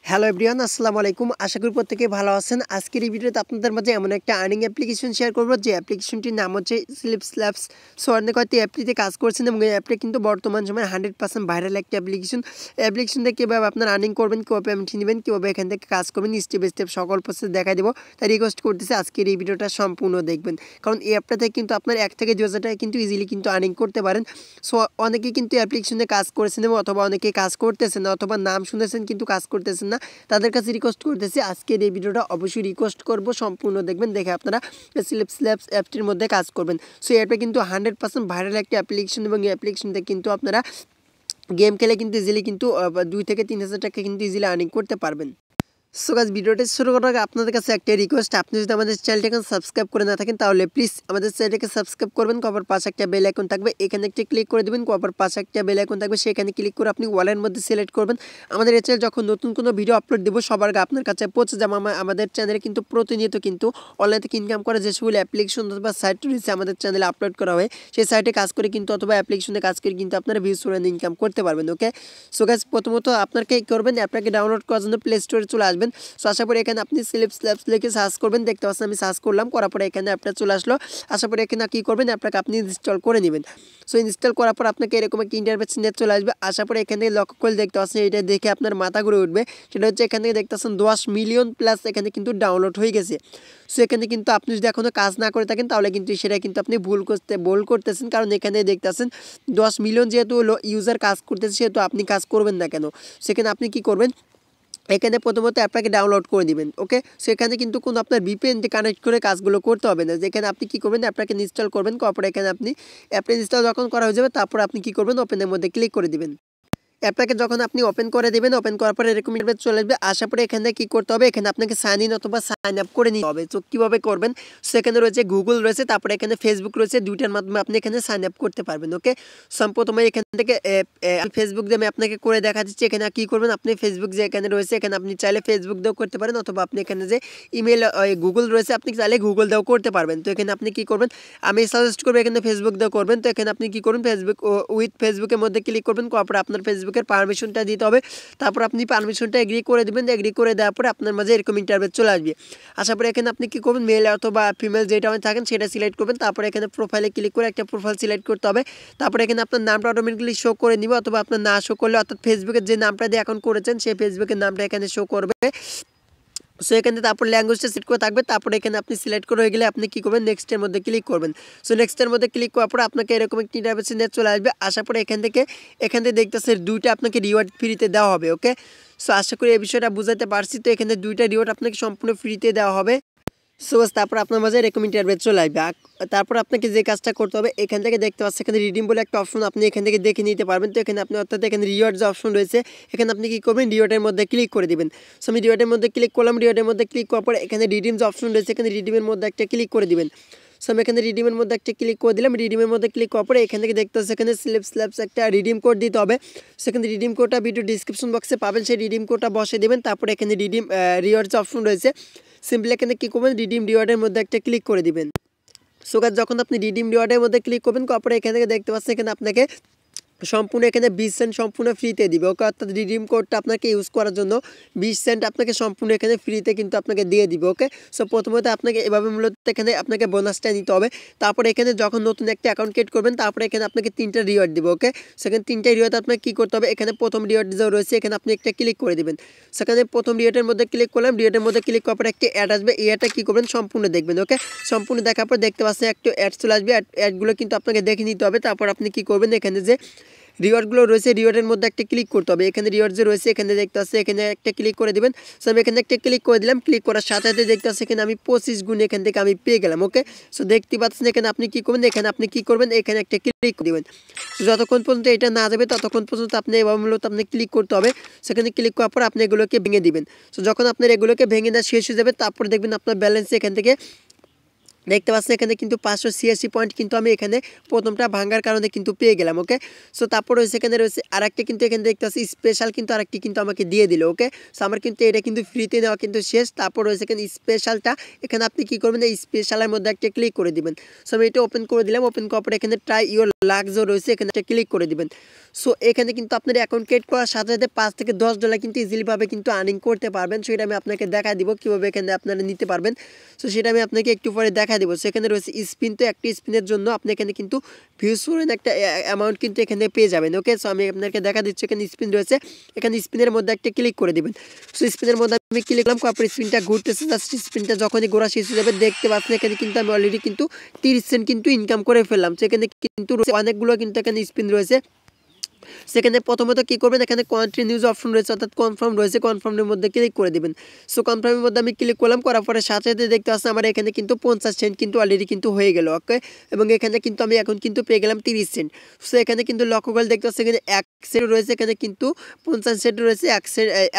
Hello everyone, আসসালামু আলাইকুম। আশা করি প্রত্যেকেই ভালো আছেন। আজকের এই ভিডিওতে আপনাদের মাঝে এমন একটা আর্নিং অ্যাপ্লিকেশন শেয়ার করব, যে অ্যাপ্লিকেশনটির নাম হচ্ছে ClipsClaps। সো অনেক হয়তো অ্যাপটিতে কাজ করছেন এবং এই অ্যাপটা কিন্তু বর্তমান সময়ে 100% ভাইরাল একটা অ্যাপ্লিকেশন থেকে কীভাবে আপনারা আর্নিং করবেন, কীভাবে পেমেন্ট নেবেন, কীভাবে এখান থেকে কাজ করবেন, স্টেপ বাই স্টেপ সকল প্রসেস দেখা দেবো। তাই রিকোয়েস্ট করতেছি আজকের এই ভিডিওটা সম্পূর্ণ দেখবেন, কারণ এই অ্যাপটা থেকে কিন্তু আপনার 1 থেকে 2 হাজার টাকা কিন্তু ইজিলি কিন্তু আর্নিং করতে পারেন। সো অনেকেই কিন্তু অ্যাপ্লিকেশনে কাজ করেছেন এবং অথবা অনেকেই কাজ করতেছেন না, অথবা নাম শুনেছেন কিন্তু কাজ করতেছেন না, তাদের কাছে রিকোয়েস্ট করতেছি আজকের এই ভিডিওটা অবশ্যই রিকোয়েস্ট করব সম্পূর্ণ দেখবেন, দেখে আপনারা ClipsClaps অ্যাপটির মধ্যে কাজ করবেন। সো এটা কিন্তু 100% ভাইরাল একটা অ্যাপ্লিকেশন এবং এই অ্যাপ্লিকেশনটা কিন্তু আপনারা গেম খেলে কিন্তু ইজিলি কিন্তু 2 থেকে 3 হাজার টাকা কিন্তু ইজিলি আর্নিং করতে পারবেন। সো গাইস, ভিডিওটি শুরু করার আগে আপনাদের কাছে একটা রিকোয়েস্ট, আপনি যদি আমাদের চ্যানেলটাকে সাবস্ক্রাইব করে না থাকেন তাহলে প্লিজ আমাদের চ্যানেলটাকে সাবস্ক্রাইব করবেন। কপার পাশে একটা বেল আইকন থাকবে, এখানে একটা ক্লিক করে দেবেন। কপার পাশে একটা বেল আইকন থাকবে, সেখানে ক্লিক করে আপনি ওয়ালের মধ্যে সিলেক্ট করবেন। আমাদের এই চ্যানেল যখন নতুন কোনো ভিডিও আপলোড দেবো সবার আগে আপনার কাছে পৌঁছে যাবো। আমাদের চ্যানেলে কিন্তু প্রতিনিয়ত কিন্তু অনলাইন থেকে ইনকাম করে যে সকল অ্যাপ্লিকেশন অথবা সাইট রয়েছে আমাদের চ্যানেলে আপলোড করা হয়, সেই সাইটে কাজ করে কিন্তু অথবা অ্যাপ্লিকেশনে কাজ করে কিন্তু আপনারা ভিউজ করে ইনকাম করতে পারবেন। ওকে, সো গাইস, প্রথমত আপনাকে কী করবেন, অ্যাপটাকে ডাউনলোড করার জন্য প্লে স্টোরে চলে আসবেন। সো আশা করি এখানে আপনি ClipsClaps লিখে সার্চ করবেন, দেখতে পাচ্ছেন আমি সার্চ করলাম, করার পরে এখানে অ্যাপটা চলে আসলো। আশা করি এখানে কী করবেন, অ্যাপটাকে আপনি ইনস্টল করে নেবেন। সো ইনস্টল করার পর আপনাকে এরকম একটা ইন্টারফেস নিয়ে চলে আসবে। আশা করি এখান থেকে লক্ষ্য করে দেখতে পাচ্ছেন, এটা দেখে আপনার মাথা ঘুরে উঠবে। সেটা হচ্ছে এখান থেকে দেখতে পাচ্ছেন 10 মিলিয়ন প্লাস এখানে কিন্তু ডাউনলোড হয়ে গেছে। সো এখানে কিন্তু আপনি যদি এখনও কাজ না করে থাকেন তাহলে কিন্তু সেটা কিন্তু আপনি ভুল করতেছেন, কারণ এখানে দেখতে পাচ্ছেন 10 মিলিয়ন যেহেতু ইউজার কাজ করতেছে, সেহেতু আপনি কাজ করবেন না কেন। সেখানে আপনি কি করবেন, এখানে প্রথমত অ্যাপটাকে ডাউনলোড করে দিবেন। ওকে, সেখানে কিন্তু কোনো আপনার VPN দিয়ে কানেক্ট করে কাজগুলো করতে হবে না। যেখানে আপনি কী করবেন, অ্যাপটাকে ইনস্টল করবেন, তারপরে এখানে আপনি অ্যাপটা ইনস্টল যখন করা হয়ে যাবে তারপর আপনি কী করবেন, ওপেনের মধ্যে ক্লিক করে দিবেন। অ্যাপটাকে যখন আপনি ওপেন করে দেবেন, ওপেন করার পরে এরকম ইন্টারফেস চলে আসবে। আসার পরে এখানে কী করতে হবে, এখানে আপনাকে সাইন ইন অথবা সাইন আপ করে নিতে হবে। তো কীভাবে করবেন, সেখানে রয়েছে গুগল রয়েছে, তারপরে এখানে ফেসবুক রয়েছে, দুইটার মাধ্যমে আপনি এখানে সাইন আপ করতে পারবেন। ওকে, প্রথমে এখান থেকে ফেসবুক দিয়ে আমি আপনাকে করে দেখা দিচ্ছি। এখানে কী করবেন, আপনি ফেসবুক যে এখানে রয়েছে, এখানে আপনি চাইলে ফেসবুক দিয়েও করতে পারেন, অথবা আপনি এখানে যে ইমেল গুগল রয়েছে আপনি চাইলে গুগল দিয়েও করতে পারবেন। তো এখানে আপনি কী করবেন, আমি সাজেস্ট করবো এখানে ফেসবুক দিয়েও করবেন। তো এখানে আপনি কী করবেন, ফেসবুকের মধ্যে ক্লিক করবেন, তারপরে আপনার ফেসবুকের পারমিশনটা দিতে হবে। তারপর আপনি পারমিশনটা এগ্রি করে দেবেন। এগ্রি করে দেওয়ার পরে আপনার মাঝে এরকম ইন্টারফেস চলে আসবে। আসার পরে এখানে আপনি কী করবেন, মেল অথবা ফিমেল যেটা থাকেন সেটা সিলেক্ট করবেন। তারপরে এখানে প্রোফাইলে ক্লিক করে একটা প্রোফাইল সিলেক্ট করতে হবে। তারপরে এখানে আপনার নামটা অটোমেটিক্যালি শো করে নিবে, অথবা আপনার না শো করলে, অর্থাৎ ফেসবুকের যে নামটা দিয়ে এখন করেছেন সেই ফেসবুকের নামটা এখানে শো করবে। সো এখানে তারপর ল্যাঙ্গুয়েজটা সেট করে থাকবে। তারপরে এখানে আপনি সিলেক্ট করে হয়ে গেলে আপনি কী করবেন, নেক্সটের মধ্যে ক্লিক করবেন। সো নেক্সটের মধ্যে ক্লিক করার পরে আপনাকে এরকম একটি ইন্টারফেস নিয়ে চলে আসবে। আসার পরে এখান থেকে দেখতেছেন 2টা আপনাকে রিওয়ার্ড ফ্রিতে দেওয়া হবে। ওকে, সো আশা করি এই বিষয়টা বুঝাতে পারছি। তো এখানে 2টা রিওয়ার্ড আপনাকে সম্পূর্ণ ফ্রিতে দেওয়া হবে। সো তারপর আপনার মাঝে এরকম ইন্টারফেস চলে আসবে। তারপর আপনাকে যে কাজটা করতে হবে, এখান থেকে দেখতে পাচ্ছেন এখানে রিডিম বলে একটা অপশন, আপনি এখান থেকে দেখে নিতে পারবেন। তো এখানে আপনি অর্থাৎ এখানে রিওয়ার্ড যে অপশন রয়েছে, এখানে আপনি কী করবেন, রিওয়ার্ডের মধ্যে ক্লিক করে দিবেন। সো আমি রিওয়ার্ডের মধ্যে ক্লিক করলাম। রিওয়ার্ডের মধ্যে ক্লিক করার পরে এখানে রিডিম যে অপশন রয়েছে, এখানে রিডিমের মধ্যে একটা ক্লিক করে দিবেন। সো আমি এখানে রিডিমের মধ্যে একটা ক্লিক করে দিলাম। রিডিমের মধ্যে ক্লিক করার পরে এখান থেকে দেখতে পাচ্ছেন এখানে ClipsClaps একটা রিডিম কোড দিতে হবে। সেখানে রিডিম কোডটা ভিডিও ডিসক্রিপশন বক্সে পাবেন, সেই রিডিম কোডটা বসে দেবেন। তারপরে এখানে রিডিম রিওয়ার্ড যে অপশন রয়েছে, সিম্পলি এখানে কী করবেন, রিডিম রিওয়ার্ডের মধ্যে একটা ক্লিক করে দিবেন। সো গাইস, যখন আপনি রিডিম রিওয়ার্ডের মধ্যে ক্লিক করবেন, তারপরে এখান থেকে দেখতে পাচ্ছেন এখানে আপনাকে সম্পূর্ণ এখানে 20 সেন্ট সম্পূর্ণ ফ্রিতে দিবে। ওকে, অর্থাৎ রিডিম কোডটা আপনাকে ইউজ করার জন্য 20 সেন্ট আপনাকে সম্পূর্ণ এখানে ফ্রিতে কিন্তু আপনাকে দিয়ে দিবে। ওকে, সো প্রথমত আপনাকে এভাবে মূলত এখানে আপনাকে বোনাসটা নিতে হবে। তারপরে এখানে যখন নতুন একটা অ্যাকাউন্ট ক্রিয়েট করবেন, তারপরে এখানে আপনাকে 3টা রিওয়ার্ড দিবে। ওকে, সেখানে 3টা রিওয়ার্ড আপনাকে কী করতে হবে, এখানে প্রথম রিওয়ার্ড যে রয়েছে এখানে আপনি একটা ক্লিক করে দেবেন। সেখানে প্রথম রিওয়ার্ডের মধ্যে ক্লিক করলাম। রিওয়ার্ডের মধ্যে ক্লিক করার পর একটা অ্যাড আসবে, এই অ্যাডটা কী করবেন, সম্পূর্ণ দেখবেন। ওকে, সম্পূর্ণ দেখার পর দেখতে পাচ্ছেন একটু অ্যাড চলে আসবে। অ্যাডগুলো কিন্তু আপনাকে দেখে নিতে হবে। তারপর আপনি কী করবেন, এখানে যে রিওয়ার্ডগুলো রয়েছে রিওয়ার্ডের মধ্যে একটা ক্লিক করতে হবে। এখানে রিওয়ার্ড যে রয়েছে এখানে দেখতে পাচ্ছি, এখানে একটা ক্লিক করে দেবেন। সো আমি এখানে একটা ক্লিক করে দিলাম। ক্লিক করার সাথে সাথে দেখতে পাচ্ছি এখানে আমি 25 গুণ এখান থেকে আমি পেয়ে গেলাম। ওকে, সো দেখতে পাচ্ছেন এখানে আপনি কী করবেন, এখানে আপনি কী করবেন, এখানে একটা ক্লিক করে দেবেন। যতক্ষণ পর্যন্ত এটা না যাবে ততক্ষণ পর্যন্ত আপনি এবার মূলত আপনি ক্লিক করতে হবে। সেখানে ক্লিক করার পর আপনি এগুলোকে ভেঙে দিবেন। সো যখন আপনার এগুলোকে ভেঙে দেওয়া শেষ হয়ে যাবে, তারপর দেখবেন আপনার ব্যালেন্স এখান থেকে দেখতে পাচ্ছেন এখানে কিন্তু 586 পয়েন্ট কিন্তু আমি এখানে প্রথমটা ভাঙার কারণে কিন্তু পেয়ে গেলাম। ওকে, সো তারপর রয়েছে এখানে রয়েছে আরেকটা কিন্তু এখানে দেখতে পাচ্ছি স্পেশাল কিন্তু আরেকটি কিন্তু আমাকে দিয়ে দিল। ওকে, সো আমার কিন্তু এটা কিন্তু ফ্রিতে দেওয়া কিন্তু শেষ। তারপর রয়েছে এখানে স্পেশালটা, এখানে আপনি কি করবেন এই স্পেশালের মধ্যে একটা ক্লিক করে দিবেন। সো আমি এটা ওপেন করে দিলাম। ওপেন করার পরে এখানে ট্রাই ইউর লাক্স রয়েছে, এখানে একটা ক্লিক করে দিবেন। সো এখানে কিন্তু আপনার অ্যাকাউন্ট ক্রিয়েট করার সাথে সাথে $5 থেকে $10 কিন্তু ইজিলিভাবে কিন্তু আর্নিং করতে পারবেন। সো এটা আমি আপনাকে দেখা দিব কীভাবে এখানে আপনারা নিতে পারবেন। সো সেটা আমি আপনাকে একটু পরে দেখা দিব। সো এখানে রয়েছে স্পিন, তো একটি স্পিনের জন্য আপনি এখানে কিন্তু ভিউজ ফরেন একটা অ্যামাউন্ট কিন্তু এখানে পেয়ে যাবেন। ওকে, সো আমি আপনাকে দেখা দিচ্ছি এখানে স্পিন রয়েছে, এখানে স্পিনের মধ্যে একটা ক্লিক করে দিবেন। সো স্পিনের মধ্যে আমি ক্লিক করলাম, তারপর স্পিনটা ঘুরতেছে। জাস্ট স্পিনটা যখনই ঘোরা শেষ হয়ে যাবে দেখতে পাচ্ছেন এখানে কিন্তু আমি অলরেডি কিন্তু 30 সেন্ট কিন্তু ইনকাম করে ফেললাম। সেখানে কিন্তু অনেকগুলো কিন্তু এখানে স্পিন রয়েছে। সেখানে প্রথমত কী করবেন, এখানে কন্টিনিউজ অপশন রয়েছে অর্থাৎ কনফার্ম রয়েছে, কনফার্মের মধ্যে ক্লিক করে দেবেন। সো কনফার্মের মধ্যে আমি ক্লিক করলাম, করার পরে সাথে সাথে দেখতে পাচ্ছেন আমার এখানে কিন্তু 50 সেন্ট কিন্তু অলরেডি কিন্তু হয়ে গেল। ওকে, এবং এখানে কিন্তু আমি এখন কিন্তু পেয়ে গেলাম 30 সেন্ট। সো এখানে কিন্তু লক্ষ্য করে দেখতে পাচ্ছেন এখানে 1 সেন্ট রয়েছে, এখানে কিন্তু 50 সেন্ট রয়েছে,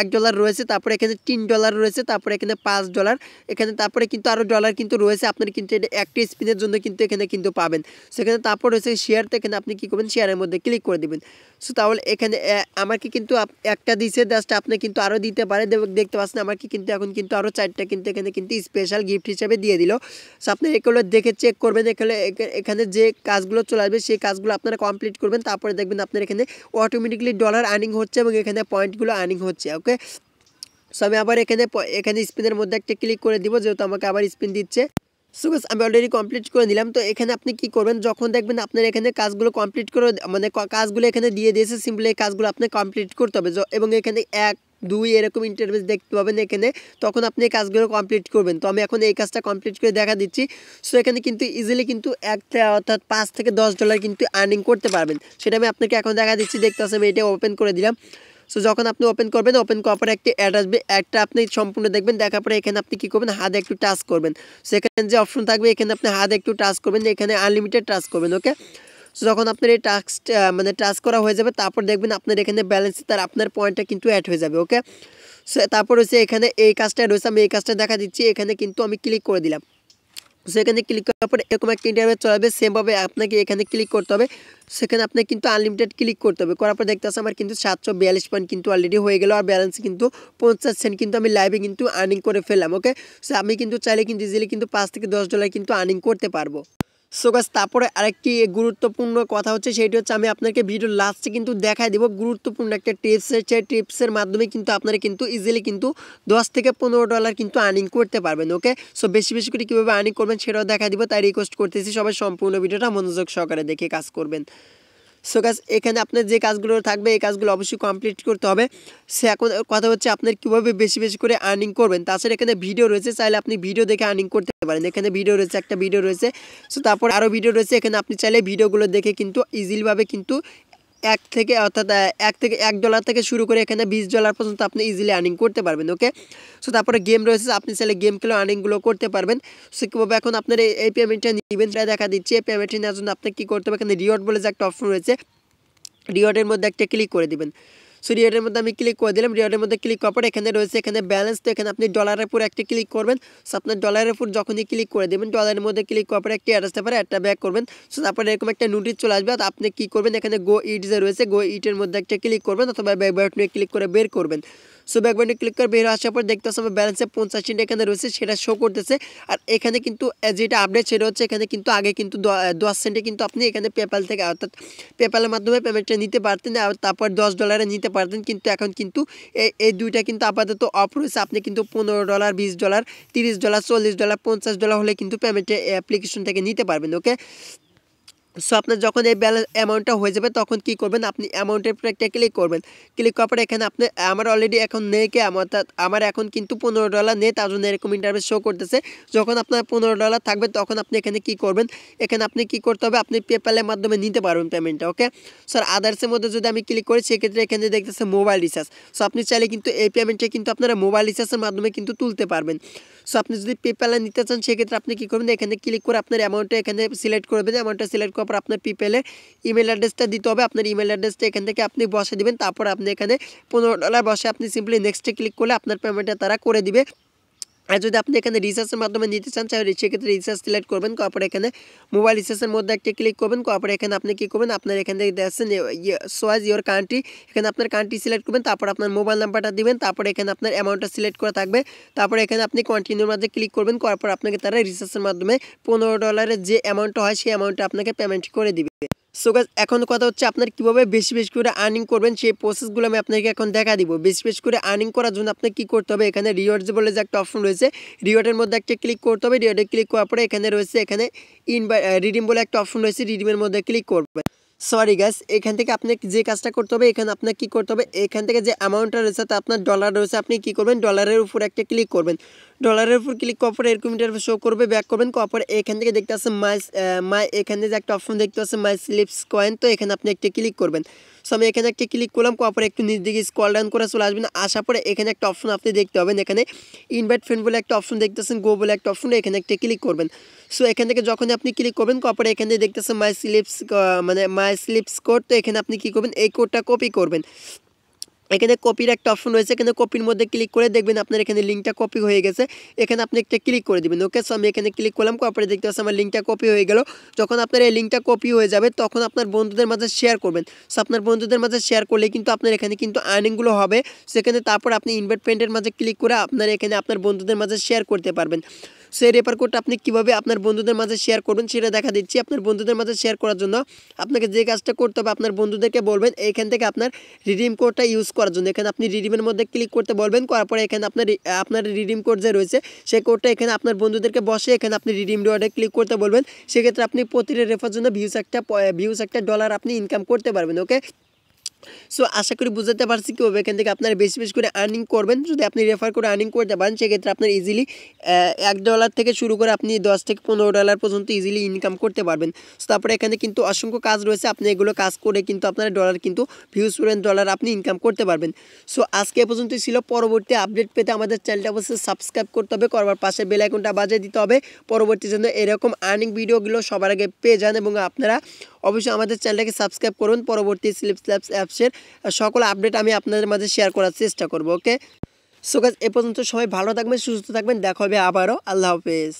$1 রয়েছে, তারপরে এখানে $3 রয়েছে, তারপরে এখানে $5, এখানে তারপরে কিন্তু আরও ডলার কিন্তু রয়েছে। আপনার কিন্তু এটা একটি স্পিনের জন্য কিন্তু এখানে কিন্তু পাবেন। সেখানে তারপর রয়েছে শেয়ার, তো এখানে আপনি কী করবেন শেয়ারের মধ্যে ক্লিক করে দেবেন। সো তাহলে এখানে আমাকে কিন্তু একটা দিছে, জাস্ট আপনি কিন্তু আরও দিতে পারে। দেখতে পাচ্ছেন আমাকে কিন্তু এখন কিন্তু আরও 4টা কিন্তু এখানে কিন্তু স্পেশাল গিফট হিসেবে দিয়ে দিল। সো আপনি এগুলো দেখে চেক করবেন, এখানে যে কাজগুলো চলে আসবে সেই কাজগুলো আপনারা কমপ্লিট করবেন। তারপরে দেখবেন আপনার এখানে অটোমেটিকলি ডলার আর্নিং হচ্ছে এবং এখানে পয়েন্টগুলো আর্নিং হচ্ছে। ওকে, সো আমি আবার এখানে স্পিনের মধ্যে একটা ক্লিক করে দিব, যেহেতু আমাকে আবার স্পিন দিচ্ছে। সো গাইস আমি অলরেডি কমপ্লিট করে নিলাম। তো এখানে আপনি কি করবেন, যখন দেখবেন আপনার এখানে কাজগুলো কমপ্লিট করে মানে কাজগুলো এখানে দিয়ে দিয়েছে, সিম্পলি এই কাজগুলো আপনি কমপ্লিট করতে হবে। এবং এখানে 1 2 এরকম ইন্টারভেস দেখতে পাবেন এখানে, তখন আপনি এই কাজগুলো কমপ্লিট করবেন। তো আমি এখন এই কাজটা কমপ্লিট করে দেখা দিচ্ছি। সো এখানে কিন্তু ইজিলি কিন্তু অর্থাৎ $5 থেকে $10 কিন্তু আর্নিং করতে পারবেন। সেটা আমি আপনাকে এখন দেখা দিচ্ছি। দেখতে পাচ্ছেন আমি এটা ওপেন করে দিলাম। সো যখন আপনি ওপেন করবেন, ওপেন করার পরে একটি অ্যাড আসবে, অ্যাডটা আপনি সম্পূর্ণ দেখবেন। দেখার পরে এখানে আপনি কী করবেন, হাতে একটু টাচ করবেন। সেখানে যে অপশন থাকবে এখানে আপনি হাতে একটু টাচ করবেন, এখানে আনলিমিটেড টাচ করবেন। ওকে, সো যখন আপনার এই টাস্কটা মানে টাচ করা হয়ে যাবে, তারপর দেখবেন আপনার এখানে ব্যালেন্স তার আপনার পয়েন্টটা কিন্তু অ্যাড হয়ে যাবে। ওকে, সো তারপর হচ্ছে এখানে এই কাজটা রয়েছে, আমি এই কাজটা দেখা দিচ্ছি। এখানে কিন্তু আমি ক্লিক করে দিলাম। সেখানে ক্লিক করার পরে এরকম একটা ইন্টারভিউ চলে আসবে, সেমভাবে আপনাকে এখানে ক্লিক করতে হবে। সেখানে আপনাকে কিন্তু আনলিমিটেড ক্লিক করতে হবে। করার পর দেখতে পাচ্ছি আমার কিন্তু 742 পয়েন্ট কিন্তু অলরেডি হয়ে গেল, আর ব্যালেন্স কিন্তু 50 সেন্ট কিন্তু আমি লাইভে কিন্তু আর্নিং করে ফেললাম। ওকে, সো আমি কিন্তু চাইলে কিন্তু ইজিলি কিন্তু $5 থেকে $10 কিন্তু আর্নিং করতে পারবো। সো গাইস তারপরে আরেকটি গুরুত্বপূর্ণ কথা হচ্ছে, সেটি হচ্ছে আমি আপনাকে ভিডিওর লাস্টে কিন্তু দেখাই দেবো গুরুত্বপূর্ণ একটা টিপস। সেই টিপসের মাধ্যমে কিন্তু আপনারা কিন্তু ইজিলি কিন্তু $10 থেকে $15 কিন্তু আর্নিং করতে পারবেন। ওকে, সো বেশি বেশি করে কীভাবে আর্নিং করবেন সেটাও দেখা দিব। তাই রিকোয়েস্ট করতেছি সবাই সম্পূর্ণ ভিডিওটা মনোযোগ সহকারে দেখে কাজ করবেন। সো গাইস এখানে আপনার যে কাজগুলো থাকবে এই কাজগুলো অবশ্যই কমপ্লিট করতে হবে। সে এখন কথা হচ্ছে আপনার কীভাবে বেশি বেশি করে আর্নিং করবেন। তাছাড়া এখানে ভিডিও রয়েছে, চাইলে আপনি ভিডিও দেখে আর্নিং করতে পারেন। এখানে ভিডিও রয়েছে, একটা ভিডিও রয়েছে। সো তারপর আরও ভিডিও রয়েছে, এখানে আপনি চাইলে ভিডিওগুলো দেখে কিন্তু ইজিলিভাবে কিন্তু $1 থেকে শুরু করে এখানে $20 পর্যন্ত আপনি ইজিলি আর্নিং করতে পারবেন। ওকে, সো তারপরে গেম রয়েছে, আপনি চাইলে গেম খেলেও আর্নিংগুলো করতে পারবেন। সো কীভাবে এখন আপনার এই পেমেন্টটা নেবেন সেটা দেখা দিচ্ছি। এই পেমেন্টটা নেওয়ার জন্য আপনাকে কী করতে হবে, এখানে রিওয়ার্ড বলে যে একটা অপশন রয়েছে, রিওয়ার্ডের মধ্যে একটা ক্লিক করে দিবেন। সো রিওয়ার্ডের মধ্যে আমি ক্লিক করে দিলাম। রিওয়ার্ডের মধ্যে ক্লিক করার পর এখানে রয়েছে এখানে ব্যালেন্স, তো এখানে আপনি ডলারের উপর একটা ক্লিক করবেন। সো আপনার ডলারের উপর যখনই ক্লিক করে দেবেন, ডলারের মধ্যে ক্লিক করার পর একটি অ্যাড আসতে পারে, একটা ব্যাক করবেন। সো তারপরে এরকম একটা নোটিশ চলে আসবে, তো আপনি কী করবেন, এখানে গো ইট যে রয়েছে গো ইটের মধ্যে একটা ক্লিক করবেন, অথবা ব্যাক বাটনে ক্লিক করে বের করবেন। সো ব্যাক বাটনে ক্লিক করে বের আসার পর দেখতে পাচ্ছি আমার ব্যালেন্সে 50 সেন্ট এখানে রয়েছে, সেটা শো করতেছে। আর এখানে কিন্তু যেটা আপডেট সেটা হচ্ছে এখানে কিন্তু আগে কিন্তু 10 সেন্টে কিন্তু আপনি এখানে পেপ্যাল থেকে অর্থাৎ পেপ্যালের মাধ্যমে পেমেন্টটা নিতে পারতেন, আর তারপর $10 নিতে পারতেন। কিন্তু এখন কিন্তু এই দুইটা কিন্তু আপাতত অফ রয়েছে। আপনি কিন্তু $15 $20 $30 $40 $50 হলে কিন্তু পেমেন্টে অ্যাপ্লিকেশন থেকে নিতে পারবেন। ওকে, সো আপনার যখন এই ব্যালেন্স অ্যামাউন্টটা হয়ে যাবে তখন কী করবেন, আপনি অ্যামাউন্টের উপর একটা ক্লিক করবেন। ক্লিক করার পরে এখানে আপনি আমার অলরেডি এখন নেই কে অর্থাৎ আমার এখন কিন্তু $15 নেই, তার জন্য এরকম ইন্টারভেস শো করতেছে। যখন আপনার $15 থাকবে তখন আপনি এখানে কী করবেন, এখানে আপনি কী করতে হবে, আপনি পেপ্যালের মাধ্যমে নিতে পারবেন পেমেন্টটা। ওকে, স্যার আদার্সের মধ্যে যদি আমি ক্লিক করি সেক্ষেত্রে এখানে দেখতেছে মোবাইল রিচার্জ। সো আপনি চাইলে কিন্তু এই পেমেন্টটা কিন্তু আপনারা মোবাইল রিচার্জের মাধ্যমে কিন্তু তুলতে পারবেন। সো আপনি যদি পেপ্যালে নিতে চান সেক্ষেত্রে আপনি কী করবেন, এখানে ক্লিক করে আপনার অ্যামাউন্টটা এখানে সিলেক্ট করবেন। অ্যামাউন্টটা সিলেক্ট করার পর আপনার পেপ্যালে ইমেল অ্যাড্রেসটা দিতে হবে। আপনার ইমেল অ্যাড্রেসটা এখান থেকে আপনি বসে দিবেন। তারপর আপনি এখানে $15 বসে আপনি সিম্পলি নেক্সটে ক্লিক করলে আপনার পেমেন্টটা তারা করে দিবে। আর যদি আপনি এখানে রিচার্জের মাধ্যমে নিতে চান তাহলে সেক্ষেত্রে রিচার্জ সিলেক্ট করবেন, করার পরে এখানে মোবাইল রিচার্জের মধ্যে একটা ক্লিক করবেন, করার পরে এখানে আপনি কী করবেন, আপনার এখান থেকে দেখছেন সোয়াজ ইওর কান্ট্রি, এখানে আপনার কান্ট্রি সিলেক্ট করবেন, তারপর আপনার মোবাইল নাম্বারটা দিবেন, তারপরে এখানে আপনার অ্যামাউন্টটা সিলেক্ট করা থাকবে, তারপরে এখানে আপনি কন্টিনিউর মধ্যে ক্লিক করবেন, করার পর আপনাকে তারা রিচার্জের মাধ্যমে $15 যে অ্যামাউন্টটা হয় সেই অ্যামাউন্টটা আপনাকে পেমেন্ট করে দিবে। সো গাইস এখন কথা হচ্ছে আপনার কীভাবে বেশি বেশি করে আর্নিং করবেন সেই প্রসেসগুলো আমি আপনাকে এখন দেখা দিব। বেশি বেশি করে আর্নিং করার জন্য আপনাকে কী করতে হবে, এখানে রিওয়ার্ডস বলে যে একটা অপশন রয়েছে, রিওয়ার্ডের মধ্যে একটা ক্লিক করতে হবে, রিওয়ার্ডে ক্লিক করার পরে এখানে রয়েছে এখানে রিডিম বলে একটা অপশন রয়েছে, রিডিমের মধ্যে ক্লিক করবেন। সরি গাইস এখান থেকে আপনি যে কাজটা করতে হবে, এখানে আপনার কী করতে হবে, এখান থেকে যে অ্যামাউন্টটা রয়েছে তা আপনার ডলার রয়েছে, আপনি কী করবেন ডলারের উপর একটা ক্লিক করবেন, ডলারের উপর ক্লিক করার পরে এরকম ইন্টারফেস শো করবে, ব্যাক করবেন, করার পরে এখান থেকে দেখতে পাচ্ছেন মাই এখানে যে একটা অপশন দেখতে পাচ্ছেন মাই স্লিপস কয়েন, তো এখানে আপনি একটা ক্লিক করবেন। সো আমি এখানে একটা ক্লিক করলাম, করার পরে একটু নিচ দিকে স্ক্রল ডাউন করে চলে আসবেন, আসার পরে এখানে একটা অপশন আপনি দেখতে পাবেন, এখানে ইনভাইট ফ্রেন্ড বলে একটা অপশন দেখতেছেন, গো বলে একটা অপশন, এখানে একটা ক্লিক করবেন। সো এখান থেকে যখনই আপনি ক্লিক করবেন, করার পরে এখানে দেখতেছেন মাই স্লিপস কোড, তো এখানে আপনি কী করবেন এই কোডটা কপি করবেন, এখানে কপির একটা অপশন রয়েছে, এখানে কপির মধ্যে ক্লিক করে দেখবেন আপনার এখানে লিঙ্কটা কপি হয়ে গেছে, এখানে আপনি একটা ক্লিক করে দেবেন। ওকে, সো আমি এখানে ক্লিক করলাম, করার দেখতে পাচ্ছি আমার লিঙ্কটা কপি হয়ে গেল। যখন আপনার এই লিঙ্কটা কপি হয়ে যাবে তখন আপনার বন্ধুদের মাঝে শেয়ার করবেন। সো আপনার বন্ধুদের মাঝে শেয়ার করলে কিন্তু আপনার এখানে কিন্তু আর্নিংগুলো হবে, সেখানে তারপর আপনি ইনভাইট ফ্রেন্ডের মাঝে ক্লিক করে আপনার এখানে আপনার বন্ধুদের মাঝে শেয়ার করতে পারবেন। সেই রেফার কোডটা আপনি কীভাবে আপনার বন্ধুদের মাঝে শেয়ার করবেন সেটা দেখা দিচ্ছি। আপনার বন্ধুদের মাঝে শেয়ার করার জন্য আপনাকে যে কাজটা করতে হবে, আপনার বন্ধুদেরকে বলবেন এইখান থেকে আপনার রিডিম কোডটা ইউজ করার জন্য, এখানে আপনি রিডিমের মধ্যে ক্লিক করতে বলবেন, করার পরে এখানে আপনার রিডিম কোড যে রয়েছে সেই কোডটা এখানে আপনার বন্ধুদেরকে বসে এখানে আপনি রিডিম রিওয়ার্ডে ক্লিক করতে বলবেন, সেক্ষেত্রে আপনি প্রতিটা রেফার জন্য ভিউজ একটা ডলার আপনি ইনকাম করতে পারবেন। ওকে, সো আশা করি বুঝতে পারছি কীভাবে এখান থেকে আপনারা বেশি বেশি করে আর্নিং করবেন। যদি আপনি রেফার করে আর্নিং করতে পারেন সেক্ষেত্রে আপনার ইজিলি $1 থেকে শুরু করে আপনি $10 থেকে $15 পর্যন্ত ইজিলি ইনকাম করতে পারবেন। সো তারপরে এখানে কিন্তু অসংখ্য কাজ রয়েছে, আপনি এগুলো কাজ করে কিন্তু আপনারা ডলার কিন্তু ভিউজ $1 আপনি ইনকাম করতে পারবেন। সো আজকে এ পর্যন্তই ছিল। পরবর্তী আপডেট পেতে আমাদের চ্যানেলটা অবশ্যই সাবস্ক্রাইব করতে হবে, করবার পাশে বেল আইকনটা বাজিয়ে দিতে হবে, পরবর্তী জন্য এরকম আর্নিং ভিডিওগুলো সবার আগে পেয়ে যান। এবং আপনারা অবশ্যই আমাদের চ্যানেলটাকে সাবস্ক্রাইব করুন, পরবর্তী ClipsClaps অ্যাপসের সকল আপডেট আমি আপনাদের মাঝে শেয়ার করার চেষ্টা করব। ওকে, সো গাইস এ পর্যন্ত সবাই ভালো থাকবেন, সুস্থ থাকবেন, দেখা হবে আবারও। আল্লাহ হাফেজ।